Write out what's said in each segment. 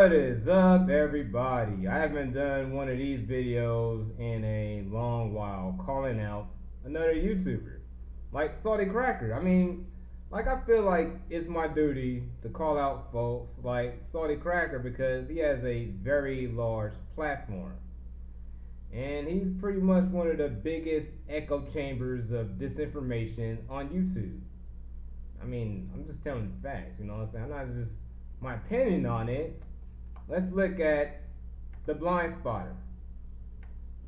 What is up, everybody? I haven't done one of these videos in a long while, calling out another YouTuber like Salty Cracker. I feel like it's my duty to call out folks like Salty Cracker because he has a very large platform. And he's pretty much one of the biggest echo chambers of disinformation on YouTube. I'm just telling the facts, you know what I'm saying? I'm not just my opinion on it. Let's look at the blind spotter.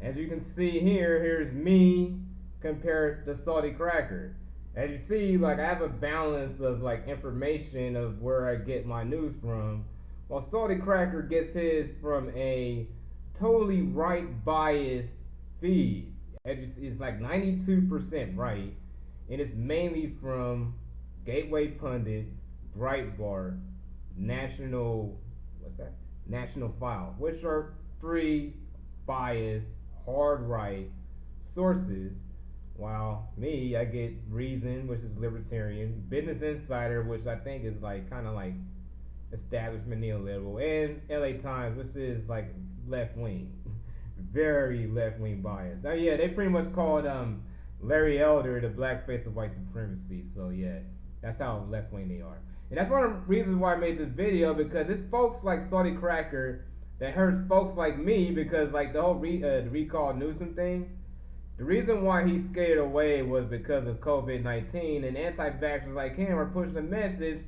As you can see here, here's me compared to Salty Cracker. As you see, I have a balance of information of where I get my news from, while Salty Cracker gets his from a totally right biased feed. As you see, it's like 92% right, and it's mainly from Gateway Pundit, Breitbart, National, what's that? National File, which are three biased, hard right sources. While me, I get Reason, which is libertarian, Business Insider, which I think is kind of like establishment neoliberal, and LA Times, which is left wing, very left wing biased. Now, yeah, they pretty much called Larry Elder the black face of white supremacy. So yeah, that's how left wing they are. And that's one of the reasons why I made this video, because it's folks like Salty Cracker that hurts folks like me, because the whole the recall Newsom thing, the reason why he skated away was because of COVID-19, and anti-vaxxers like him are pushing a message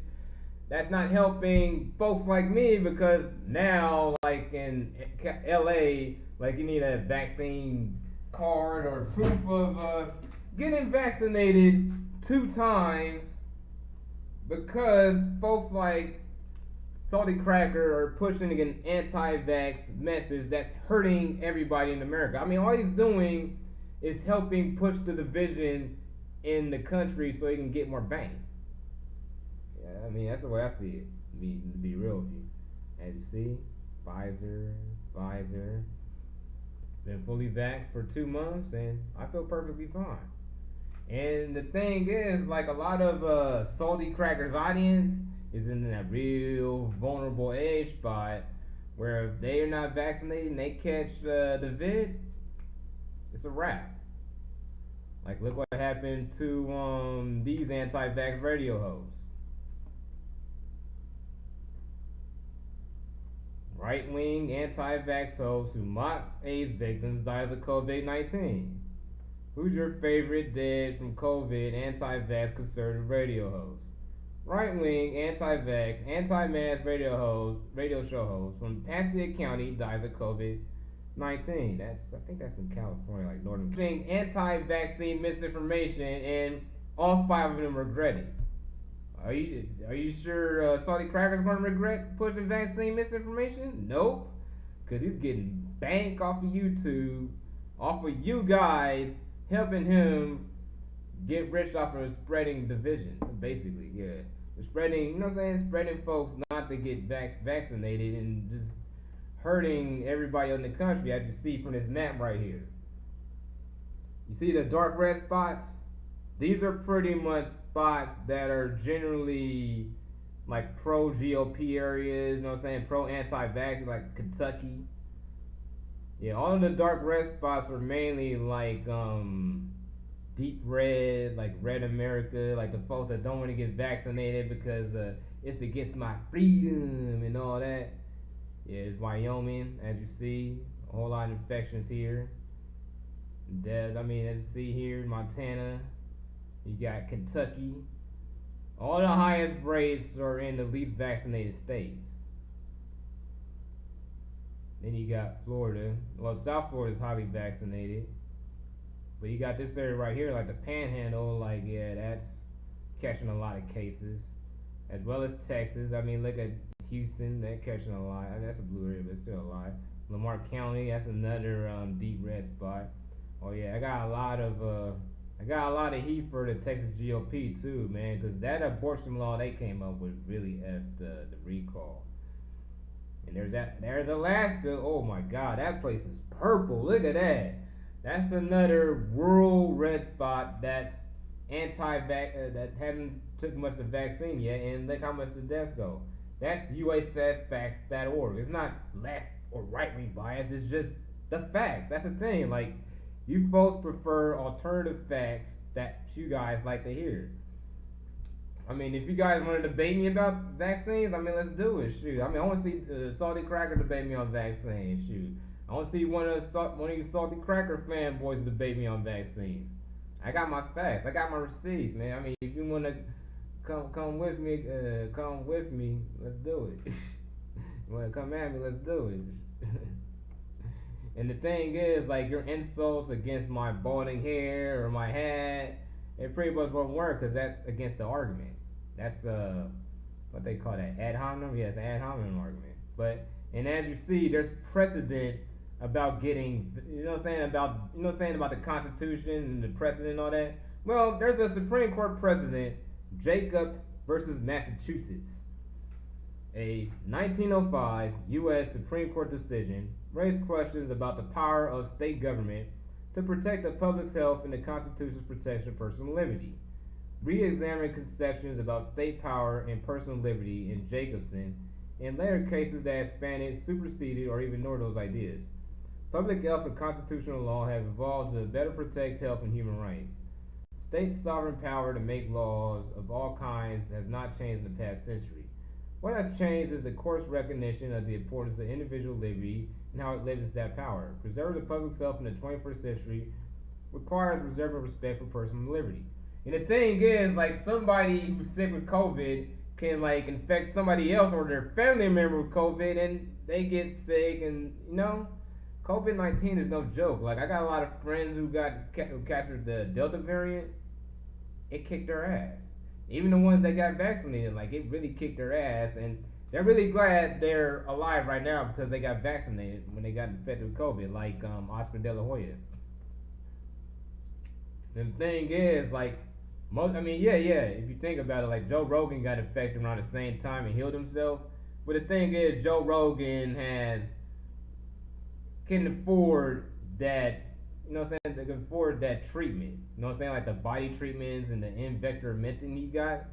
that's not helping folks like me, because now, in LA, you need a vaccine card or proof of getting vaccinated 2 times, because folks like Salty Cracker are pushing an anti-vax message that's hurting everybody in America. All he's doing is helping push the division in the country so he can get more bang. Yeah, that's the way I see it, to be real with you. As you see, Pfizer, been fully vaxxed for 2 months, and I feel perfectly fine. And the thing is, a lot of Salty Cracker's audience is in that real vulnerable age spot where if they are not vaccinated and they catch the vid, it's a wrap. Look what happened to these anti-vax radio hosts. Right-wing anti-vax hosts who mock AIDS victims dies of COVID-19. Who's your favorite dead from COVID anti-vax conservative radio host? Right-wing anti-vax, anti-mask radio show host from Pasadena County dies of COVID-19. I think that's in California, northern. Anti-vaccine misinformation, and all 5 of them regret it. Are you sure Salty Cracker's gonna regret pushing vaccine misinformation? Nope, cause he's getting bank off of YouTube, off of you guys helping him get rich off of spreading division. Basically, yeah, spreading, spreading folks not to get vaccinated and just hurting everybody in the country. As you see from this map right here, you see the dark red spots. These are pretty much spots that are generally pro GOP areas, pro anti-vax, like Kentucky. Yeah, all of the dark red spots are mainly deep red, red America, the folks that don't want to get vaccinated because it's against my freedom and all that. Yeah, it's Wyoming, as you see, a whole lot of infections here. As you see here, Montana. You got Kentucky. All the highest rates are in the least vaccinated states. Then you got Florida. Well, South Florida is highly vaccinated. But you got this area right here, the Panhandle, that's catching a lot of cases. As well as Texas. Look at Houston, they're catching a lot. That's a blue area, but it's still a lot. Lamar County, that's another deep red spot. Oh yeah, I got a lot of heat for the Texas GOP too, man, because that abortion law they came up with really effed the recall. And there's Alaska. Oh my God, that place is purple. Look at that. That's another rural red spot that's anti-vax, that hasn't took much of the vaccine yet. And look how much the deaths go. That's usfacts.org. It's not left or right wing bias. It's just the facts. That's the thing. Like, you folks prefer alternative facts that you guys like to hear. I mean, if you guys want to debate me about vaccines, I mean, let's do it. Shoot, I mean, I want to see Salty Cracker debate me on vaccines. Shoot, I want to see one of you Salty Cracker fanboys debate me on vaccines. I got my facts. I got my receipts, man. I mean, if you want to come with me, come with me. Let's do it. You want to come at me? Let's do it. And the thing is, like, your insults against my balding hair or my hat, it pretty much won't work because that's against the argument. That's what they call that, ad hominem. Yes, ad hominem argument. But and as you see, there's precedent about getting, you know what I'm saying, about the Constitution and the precedent and all that. Well, there's a Supreme Court precedent, Jacob versus Massachusetts. A 1905 U.S. Supreme Court decision raised questions about the power of state government to protect the public's health and the Constitution's protection of personal liberty. Re-examining conceptions about state power and personal liberty in Jacobson, and later cases that expanded, superseded, or even ignored those ideas. Public health and constitutional law have evolved to better protect health and human rights. State sovereign power to make laws of all kinds has not changed in the past century. What has changed is the court's recognition of the importance of individual liberty and how it limits that power. Preserving the public's health in the 21st century requires preserving respect for personal liberty. And the thing is, like, somebody who's sick with COVID can, like, infect somebody else or their family member with COVID and they get sick, and, you know, COVID-19 is no joke. Like, I got a lot of friends who captured the Delta variant. It kicked their ass. Even the ones that got vaccinated, like, it really kicked their ass, and they're really glad they're alive right now because they got vaccinated when they got infected with COVID, like Oscar De La Hoya. And the thing is, like, if you think about it, like, Joe Rogan got infected around the same time and healed himself. But the thing is, Joe Rogan can afford that, you know what I'm saying, they can afford that treatment. You know what I'm saying, like the body treatments and the ivermectin he got.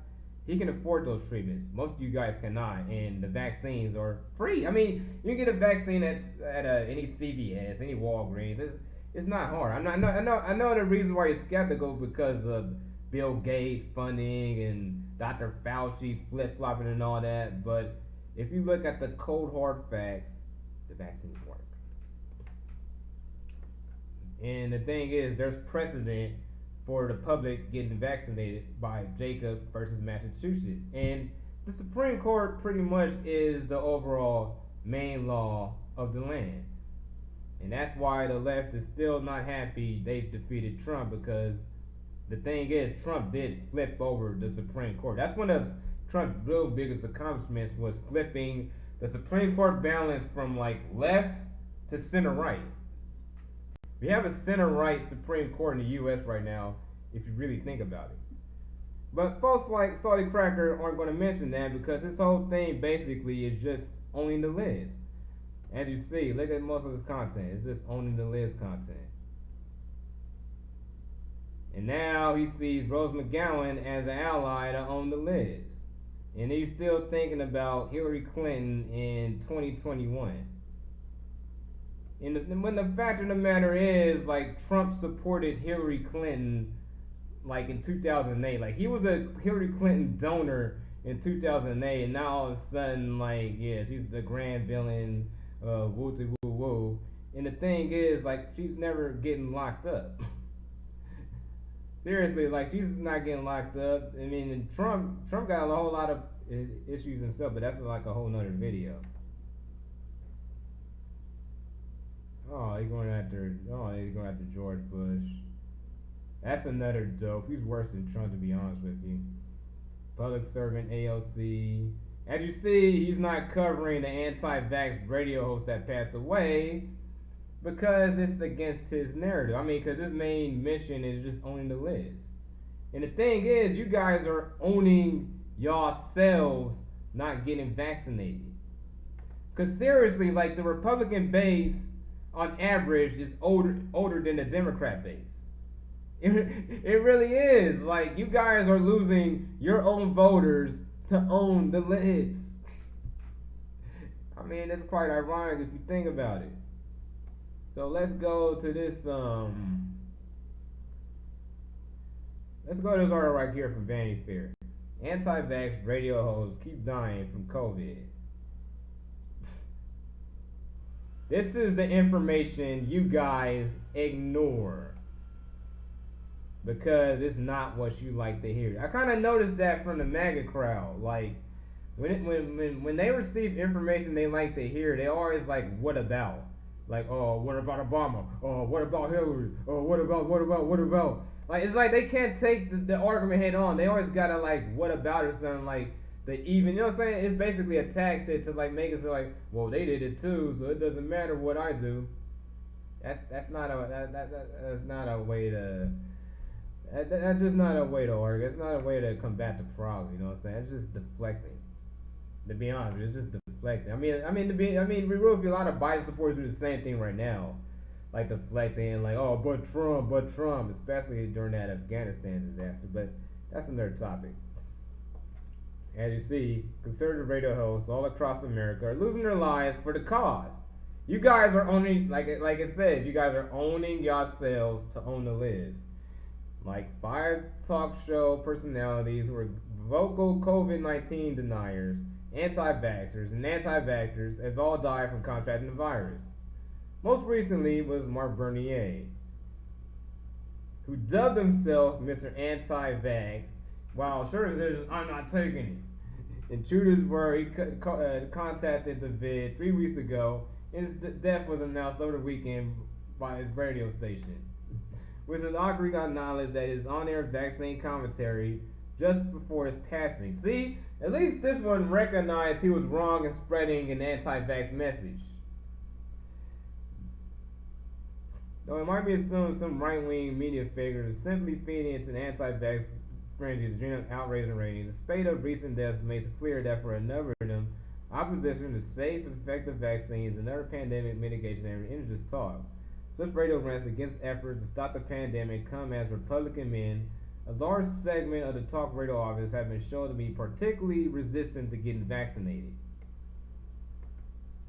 He can afford those treatments. Most of you guys cannot, and the vaccines are free. I mean, you can get a vaccine at any CVS, any Walgreens. It's not hard. I know the reason why you're skeptical because of Bill Gates funding and Dr. Fauci's flip-flopping and all that, but if you look at the cold hard facts, the vaccines work. And the thing is, there's precedent for the public getting vaccinated by Jacob versus Massachusetts. And the Supreme Court pretty much is the overall main law of the land. And that's why the left is still not happy they've defeated Trump, because the thing is, Trump did flip over the Supreme Court. That's one of Trump's real biggest accomplishments, was flipping the Supreme Court balance from, like, left to center right. We have a center right Supreme Court in the U.S. right now, if you really think about it. But folks like Salty Cracker aren't going to mention that, because this whole thing basically is just owning the lids. As you see, look at most of this content. It's just owning the lids content. And now he sees Rose McGowan as an ally to own the lids. And he's still thinking about Hillary Clinton in 2021. And when the fact of the matter is, like, Trump supported Hillary Clinton, like, in 2008. Like, he was a Hillary Clinton donor in 2008, and now all of a sudden, like, yeah, she's the grand villain, woo-woo-woo. And the thing is, like, she's never getting locked up. Seriously, like, she's not getting locked up. I mean, and Trump got a whole lot of issues himself, but that's like a whole nother video. He's going after George Bush. That's another dope. He's worse than Trump, to be honest with you. Public servant AOC. As you see, he's not covering the anti-vax radio host that passed away, because it's against his narrative. I mean, because his main mission is just owning the lids. And the thing is, you guys are owning yourselves not getting vaccinated. Because seriously, like, the Republican base, on average, is older than the Democrat base. It really is. Like, you guys are losing your own voters to own the libs. mean, it's quite ironic if you think about it. So let's go to this. Let's go to this article right here from Vanity Fair. Anti-vax radio hosts keep dying from COVID. This is the information you guys ignore because it's not what you like to hear. I kind of noticed that from the MAGA crowd. Like when they receive information they like to hear, they always like, "What about?" Like, "Oh, what about Obama? Oh, what about Hillary? Oh, what about?" Like it's like they can't take the argument head on. They always gotta like, "What about?" or something like. The even, you know what I'm saying? It's basically a tactic to like make it so like, well, they did it too, so it doesn't matter what I do. That's not a that's not a way to that's just not a way to argue. It's not a way to combat the problem. You know what I'm saying? It's just deflecting. To be honest, it's just deflecting. We really feel a lot of Biden supporters do the same thing right now, like deflecting, like, oh, but Trump, especially during that Afghanistan disaster. But that's another topic. As you see, conservative radio hosts all across America are losing their lives for the cause. You guys are owning, like it says, you guys are owning yourselves to own the libs. Like 5 talk show personalities who are vocal COVID-19 deniers, anti-vaxxers, and anti-vaxxers have all died from contracting the virus. Most recently was Mark Bernier, who dubbed himself Mr. Anti-Vax, while sure says, "I'm not taking it." In Trudeau's word, he contacted the vid 3 weeks ago, and his death was announced over the weekend by his radio station. With his awkward acknowledged that his on-air vaccine commentary just before his passing. See, at least this one recognized he was wrong in spreading an anti-vax message. Though it might be assumed some right-wing media figures are simply feeding into an anti-vax frenzy to generate outrage and ratings, the spate of recent deaths makes it clear that for a number of them, opposition to safe and effective vaccines and other pandemic mitigation efforts just talk. Such radio rants against efforts to stop the pandemic come as Republican men, a large segment of the talk radio audience, have been shown to be particularly resistant to getting vaccinated.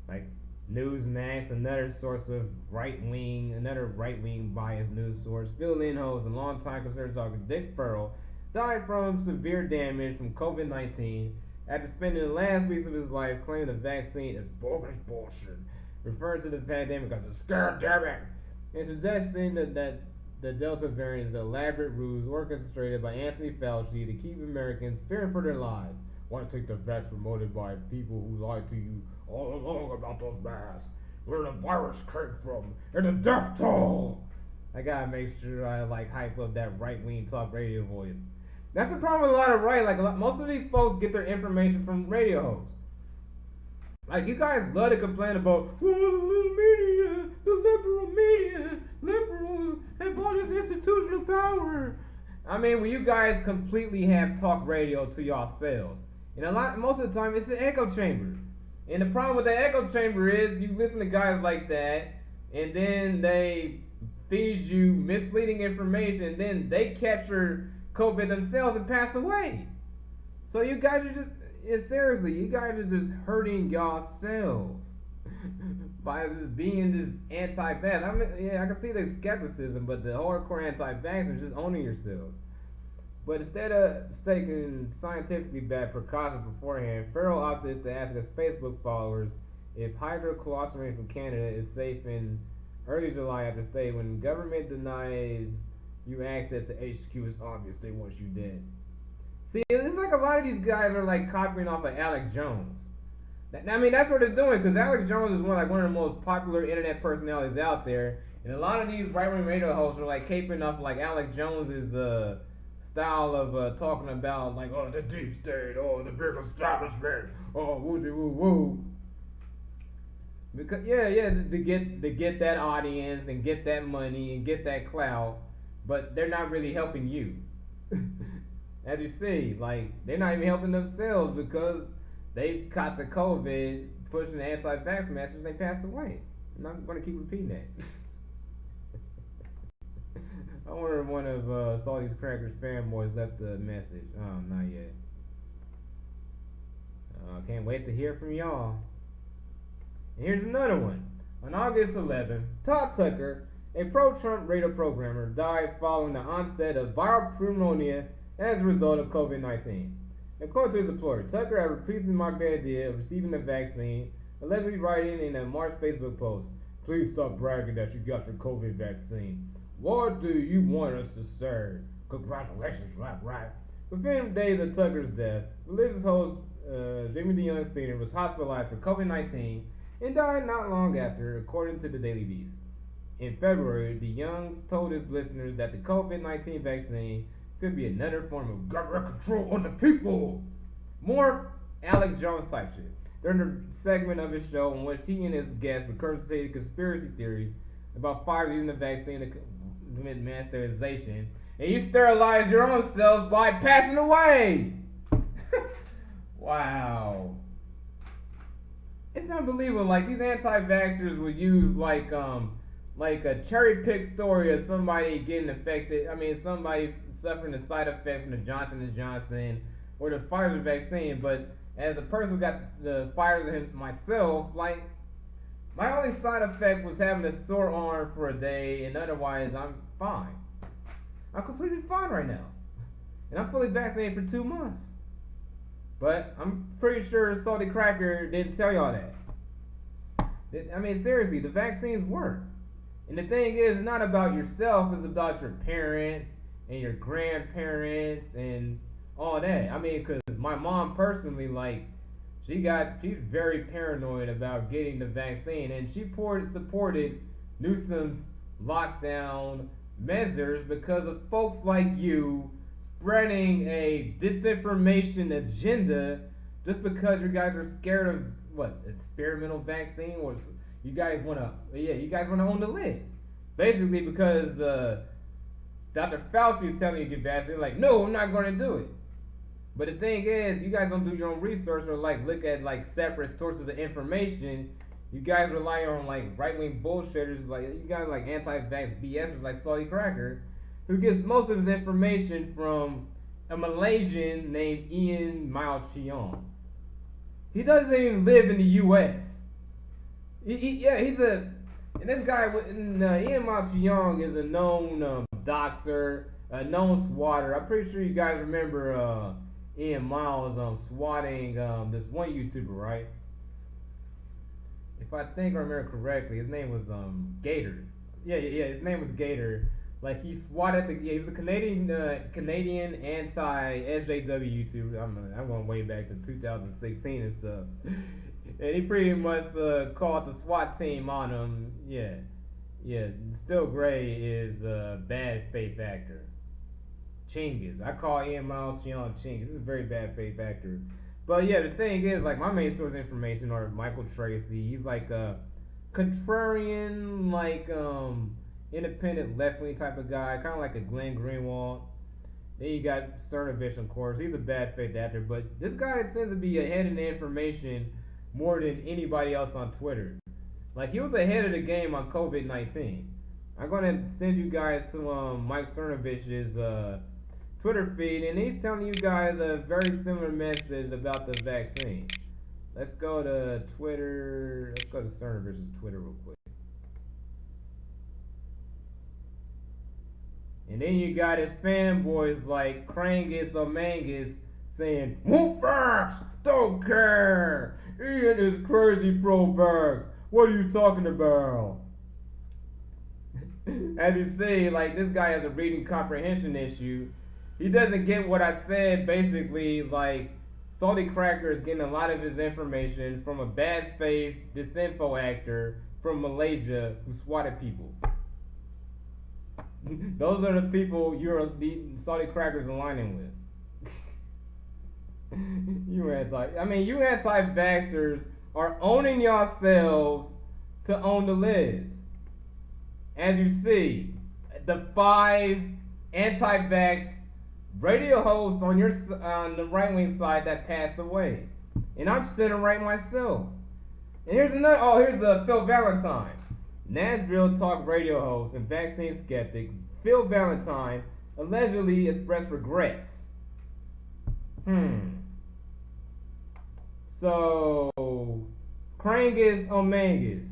Like Newsmax, another right-wing biased news source, Phil Lindholz, a longtime conservative talker, Dick Farrell, died from severe damage from COVID-19 after spending the last weeks of his life claiming the vaccine is bogus bullshit, referring to the pandemic as a scare, and suggesting that the Delta variant is an elaborate ruse orchestrated by Anthony Fauci to keep Americans fearing for their lives. Want to take the vax promoted by people who lied to you all along about those masks, where the virus came from, and the death toll. I gotta make sure I like hype up that right-wing talk radio voice. That's the problem with a lot of most of these folks get their information from radio hosts. Like, you guys love to complain about, well, the media, the liberal media, liberals have all this institutional power. I mean, when you guys completely have talk radio to yourselves, and most of the time, it's an echo chamber. And the problem with the echo chamber is you listen to guys like that, and then they feed you misleading information, and then they capture COVID themselves and pass away. So you guys are just, seriously, you guys are just hurting yourselves by just being this anti-vax. I mean, yeah, I can see the skepticism, but the hardcore anti-vax is just owning yourselves. But instead of taking scientifically bad precautions beforehand, Farrell opted to ask his Facebook followers if hydrochloroquine from Canada is safe in early July after stating when government denies you access to HQ, it's obvious they want you dead. See, it's like a lot of these guys are like copying off of Alex Jones. I mean, that's what they're doing, because Alex Jones is one of the most popular internet personalities out there, and a lot of these right-wing radio hosts are like caping off like Alex Jones's style of talking about like, oh, the deep state, oh, the big establishment, oh, woo woo woo. Because just to get that audience and get that money and get that clout, but they're not really helping you. As you see, like, they're not even helping themselves because they caught the COVID pushing the anti-vax message and they passed away. And I'm going to keep repeating that. I wonder if one of Salty's Crackers fanboys left a message. Oh, not yet. Can't wait to hear from y'all. And here's another one. On August 11th, Todd Tucker, a pro-Trump radio programmer, died following the onset of viral pneumonia as a result of COVID-19. According to his employer, Tucker had repeatedly mocked the idea of receiving the vaccine, allegedly writing in a March Facebook post, "Please stop bragging that you got your COVID vaccine. What do you want us to say? Congratulations, right. Within days of Tucker's death, religious host Jimmy DeYoung Sr. was hospitalized for COVID-19 and died not long after, according to the Daily Beast. In February, DeYoung told his listeners that the COVID-19 vaccine could be another form of government control on the people. More Alex Jones type shit. During the segment of his show in which he and his guests regurgitated conspiracy theories about Pfizer using the vaccine to commit mass sterilization, and you sterilize your own cells by passing away. Wow. It's unbelievable. Like, these anti-vaxxers would use like a cherry pick story of somebody getting affected. I mean, somebody suffering the side effect from the Johnson & Johnson or the Pfizer vaccine. But as a person who got the Pfizer myself, like, my only side effect was having a sore arm for a day, and otherwise I'm fine. I'm completely fine right now, and I'm fully vaccinated for 2 months. But I'm pretty sure Salty Cracker didn't tell y'all that. I mean, seriously, the vaccines work. And the thing is, it's not about yourself, it's about your parents and your grandparents and all that. I mean, because my mom personally, like, she's very paranoid about getting the vaccine, and she supported Newsom's lockdown measures because of folks like you spreading a disinformation agenda just because you guys are scared of what, experimental vaccine, or you guys want to own the list. Basically because Dr. Fauci is telling you to get vaccinated, like, no, I'm not going to do it. But the thing is, you guys don't do your own research or like look at like separate sources of information. You guys rely on like right-wing bullshitters, like you guys like anti-vax BSers like Salty Cracker, who gets most of his information from a Malaysian named Ian Mao Cheong. He doesn't even live in the U.S. And this guy, Ian Mao Cheong is a known doxer, a known swatter. I'm pretty sure you guys remember Ian Miles swatting this one YouTuber, right? If I think I remember correctly, his name was Gator. Yeah, his name was Gator. Like, he swatted he was a Canadian anti-SJW YouTuber. I'm going way back to 2016 and stuff. And he pretty much called the SWAT team on him. Yeah. Still Gray is a bad faith actor. Chingus. I call Ian Miles Cheong Chingus. This is a very bad faith actor. But yeah, the thing is, like, my main source of information are Michael Tracy. He's like a contrarian, like, independent left-wing type of guy, kind of like a Glenn Greenwald. Then you got Cernovich, of course. He's a bad faith actor, but this guy seems to be ahead in the information more than anybody else on Twitter. Like, he was ahead of the game on COVID-19. I'm going to send you guys to Mike Cernovich's Twitter feed, and he's telling you guys a very similar message about the vaccine. Let's go to Twitter. Let's go to Cernovich's Twitter real quick. And then you got his fanboys like Krangus or Mangus saying, "Won't vax, don't care. Ian is crazy pro-vax. What are you talking about?" As you see, like, this guy has a reading comprehension issue. He doesn't get what I said. Basically, like, Salty Cracker is getting a lot of his information from a bad faith disinfo actor from Malaysia who swatted people. Those are the people the Salty Crackers aligning with. You anti-vaxxers are owning yourselves to own the list. As you see, the 5 anti-vax radio hosts on the right-wing side that passed away, and I'm sitting right myself. And here's Phil Valentine. Nashville talk radio host and vaccine skeptic Phil Valentine allegedly expressed regrets. So, Crangus Omangus.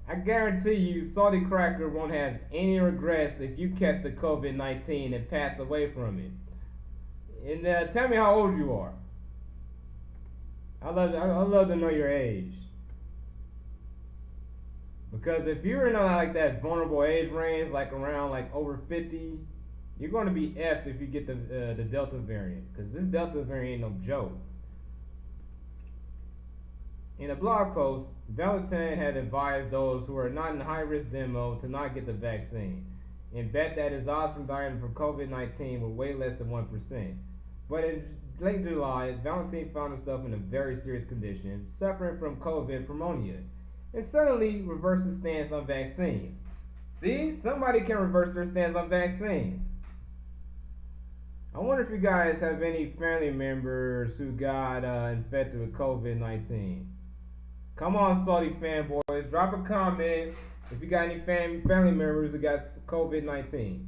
I guarantee you, Salty Cracker won't have any regrets if you catch the COVID-19 and pass away from it. And tell me how old you are. I love to know your age. Because if you're in like that vulnerable age range, like around like over 50, you're going to be effed if you get the Delta variant. Because this Delta variant ain't no joke. In a blog post, Valentine had advised those who are not in high-risk demo to not get the vaccine, and bet that his odds from dying from COVID-19 were way less than 1%. But in late July, Valentine found himself in a very serious condition, suffering from COVID pneumonia, and suddenly reversed his stance on vaccines. See, somebody can reverse their stance on vaccines. I wonder if you guys have any family members who got infected with COVID-19. Come on, Salty fanboys, drop a comment if you got any family members who got COVID-19.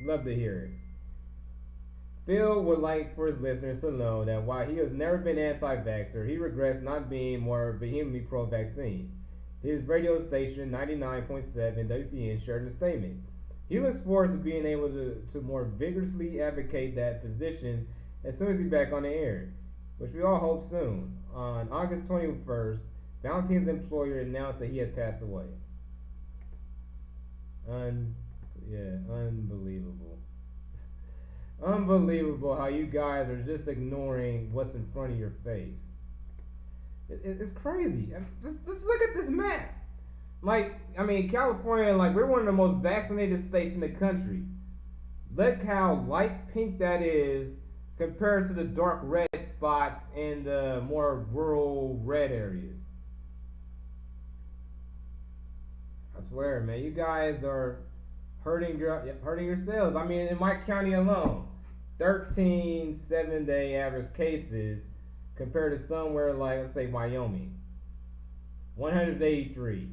Love to hear it. Phil would like for his listeners to know that while he has never been anti-vaxxer, he regrets not being more vehemently pro-vaccine. His radio station, 99.7 WCN, shared in a statement. He looks forward to being able to more vigorously advocate that position as soon as he's back on the air, which we all hope soon. On August 21st, Valentine's employer announced that he had passed away. Unbelievable. Unbelievable how you guys are just ignoring what's in front of your face. It's crazy. Just look at this map. Like, I mean, California, like, we're one of the most vaccinated states in the country. Look how light pink that is compared to the dark red spots in the more rural red areas. I swear, man, you guys are hurting yourselves. I mean, in my county alone, 13 7-day average cases compared to somewhere like, let's say, Wyoming. 183,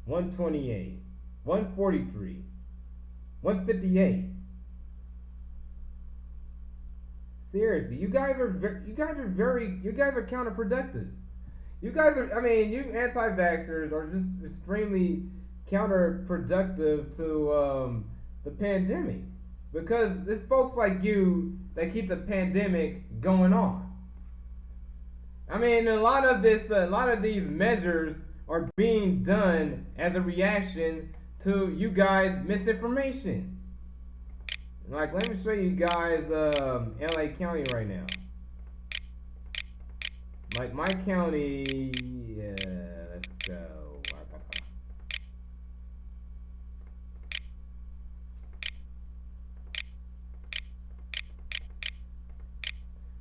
128, 143, 158. Seriously, you guys are counterproductive. You guys are, I mean, you anti-vaxxers are just extremely counterproductive to the pandemic, because it's folks like you that keep the pandemic going on. I mean, a lot of these measures are being done as a reaction to you guys' misinformation. Like, let me show you guys LA County right now. Like, my county, let's go.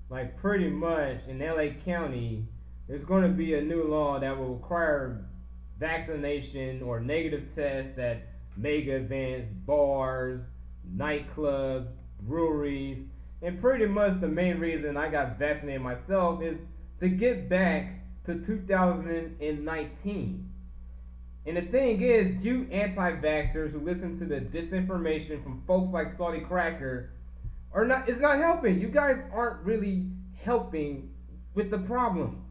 Like, pretty much in LA County, there's going to be a new law that will require vaccination or negative tests at mega events, bars, nightclubs, breweries, and pretty much the main reason I got vaccinated myself is to get back to 2019. And the thing is, you anti-vaxxers who listen to the disinformation from folks like Salty Cracker it's not helping. You guys aren't really helping with the problem.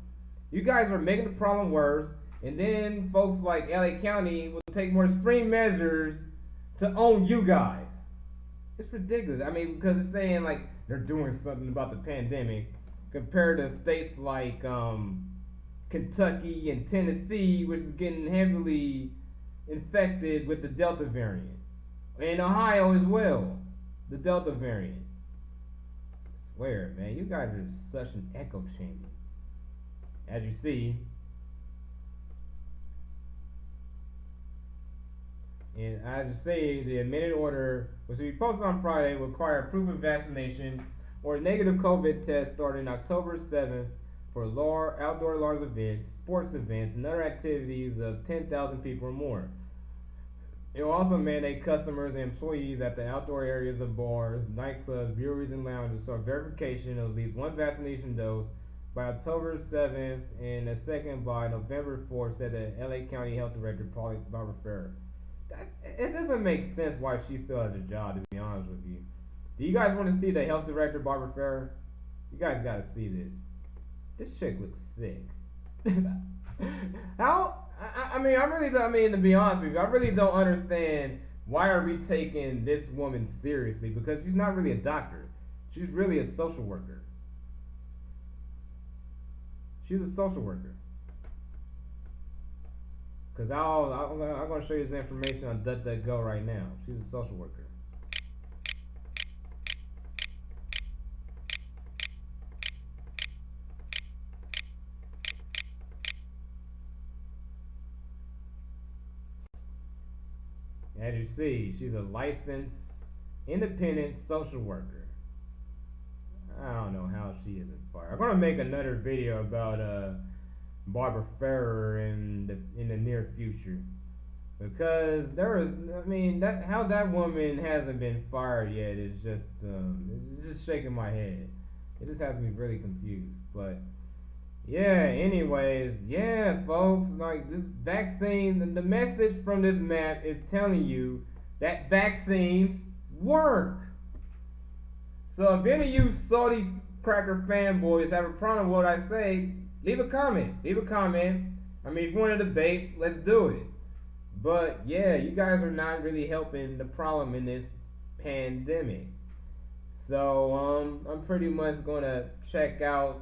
You guys are making the problem worse, and then folks like LA County will take more extreme measures to own you guys. It's ridiculous. I mean, because it's saying like they're doing something about the pandemic compared to states like Kentucky and Tennessee, which is getting heavily infected with the Delta variant, and Ohio as well, the Delta variant. I swear, man, you guys are such an echo chamber. As you see, and as you say, the amended order, which will be posted on Friday, will require proof of vaccination or a negative COVID test starting October 7th for outdoor large events, sports events, and other activities of 10,000 people or more. It will also mandate customers and employees at the outdoor areas of bars, nightclubs, breweries, and lounges start verification of at least one vaccination dose by October 7th and a second by November 4th, said the LA County Health Director, Barbara Ferrer. It doesn't make sense why she still has a job, to be honest with you. Do you guys want to see the Health Director, Barbara Ferrer? You guys got to see this. This chick looks sick. How? I mean, I really, I mean, to be honest with you, I really don't understand why are we taking this woman seriously, because she's not really a doctor. She's really a social worker. She's a social worker. Cause I'm gonna show you this information on DuckDuckGo right now. She's a social worker. As you see, she's a licensed independent social worker. I don't know how she isn't fired. I'm gonna make another video about Barbara Ferrer in the near future, because there is, I mean, that how that woman hasn't been fired yet is just it's just shaking my head. It just has me really confused. But yeah, anyways, yeah, folks, like this vaccine, the message from this map is telling you that vaccines work. So if any of you Saudi cracker fanboys have a problem with what I say, leave a comment. Leave a comment. I mean, if you want to debate, let's do it. But yeah, you guys are not really helping the problem in this pandemic. So I'm pretty much gonna check out